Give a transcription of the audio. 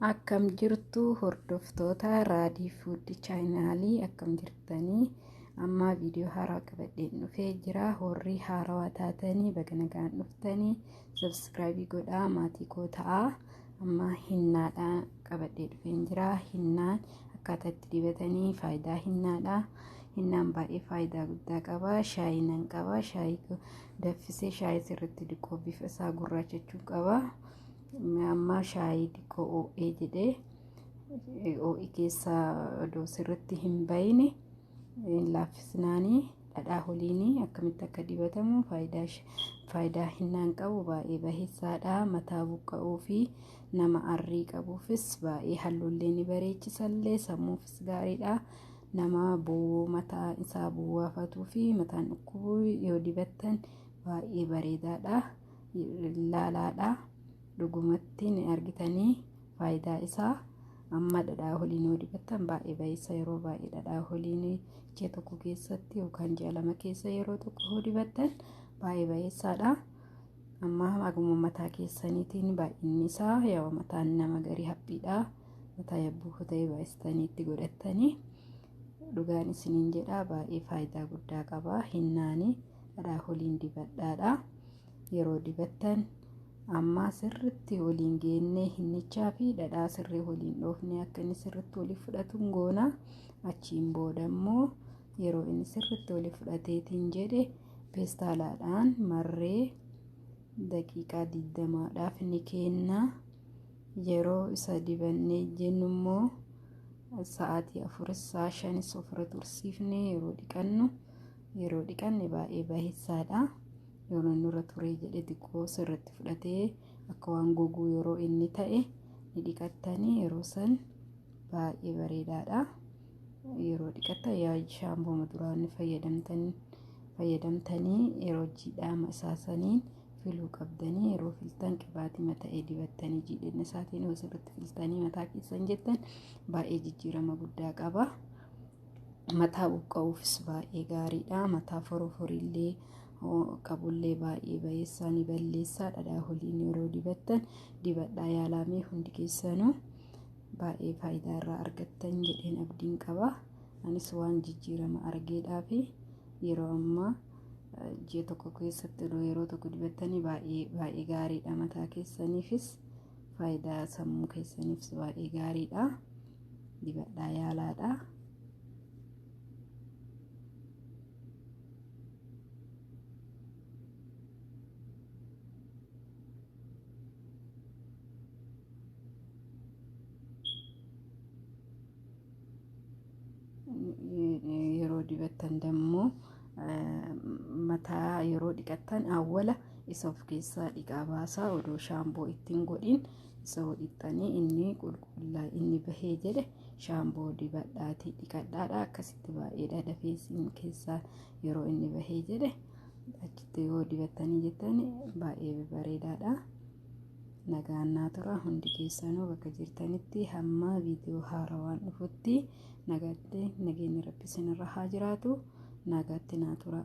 Akkam jirtu hordoftoota Raadii Food chaanaalii akkam jirtanii amma viidiyoo haaraa qabadheen dhufee jira. Warri haarawaa taatanii baga nagaan dhuftanii subscribe godhaa maatii koo ta'aa. Amma hinnaadha qabadhee dhufeen jira. Hinnaan akkaataa itti dibatanii faayidaa hinnaadha. Hinnaan baay'ee faayidaa guddaa qaba. Shaayii nan qaba. Shaayii danfisee shaayii sirriitti dhiquu bifa isaa gurraachachuu qaba. Amma shaayii dhiqoo OA jedhee OA keessa odoo sirriitti hin bayne laaffisnaanii dhadhaa holiinii akkamitti akka dibatamu faayidaa hinnaan qabu baay'ee baheessaadha. Mataa buqqa'uu fi nama arrii qabuufis baay'ee halluullee ni bareechisallee sammuufis gaariidha. Nama mataa isaa buwwaafatuu fi mataan dhukkubuu yoo dibattan baay'ee bareedaadha, laalaadha. Dhugumatti ni argitanii faayidaa isaa. Amma dhadhaa holiin yoo dibattan baay'ee baheessa. Yeroo baay'ee dhadhaa holiin ji'a tokko keessatti yookaan ji'a lama keessa yeroo tokko yoo dibattan baay'ee baheessaadha. Amma haguma mataa keessaniitiin baay'inni isaa yoo mataan nama garii haphiidha. Mataa yabbuu ta'e baay'istanii itti godhattanii dhugaan isiniin jedha baay'ee faayidaa guddaa qaba. Hinnaanii dhadhaa holiin dibadhaadha. Yeroo dibattan amma sirriitti waliin geennee hinnichaa fi dhadhaa sirrii waliin dhoofne akka inni sirriitti walii fudhatuun goona. Achiin booda immoo yeroo inni sirriitti walii fudhateetiin jedhe peestaalaadhaan marree daqiiqaa 20dhaaf ni kenna. Yeroo isa dibannee jennu immoo sa'aatii 4-5 ofirra tursiifne yeroo dhiqanne baay'ee baheessaadha. Yeroo nurra turee jedhe xiqqoo sirriitti fudhatee akka waan goguu yeroo inni ta'e ni dhiqattanii yeroo san baay'ee bareedaadha. Yeroo dhiqattan yaa shaampoo duraan fayyadamtanii yeroo jiidhama isaasaniin filuu qabdanii yeroo filtan qibaatii mata'ee dibattanii jiidhina isaatiin yoo sirriitti filtanii mataa keessan jettan baay'ee jijjiirama guddaa qaba. Mataa buqqa'uufis baay'ee gaariidha. Mataa foroforiillee qabullee baay'ee baheessaa ni balleessaa. Dhadhaa holiin yeroo dibattan dibadhaa yaalamee hundi keessanuu baay'ee faayidaa irraa argattan jedheen abdiin qaba. Anis waan jijjiirama argeedhaa fi yeroo ammaa ji'a tokko keessatti yeroo tokko dibattanii baay'ee gaariidha. Mataa keessaniifis faayidaa sammuu keessaniifis baay'ee gaariidha. Dibadhaa yaalaadha. Yeroo dibattan dammoo mataa yeroo dhiqattan awwala isa of keessaa dhiqaa baasaa odoo shaampoo ittiin godhin isa hodhixanii inni qulqullaa inni bahee jedhe shaampoo dibadhaatii dhiqadhaadha. Akkasitti baay'eedha dafeesiin keessaa yeroo inni bahee jedhe achitti yoo dibattanii jettan baay'ee bareedaadha. Nagaan naa tura hundi keessanuu bakka jirtanitti hamma viidiyoo haarawaan dhufutti nagaatti nageenyi rabbi isinirra haa jiraatu. Nagaatti naa tura.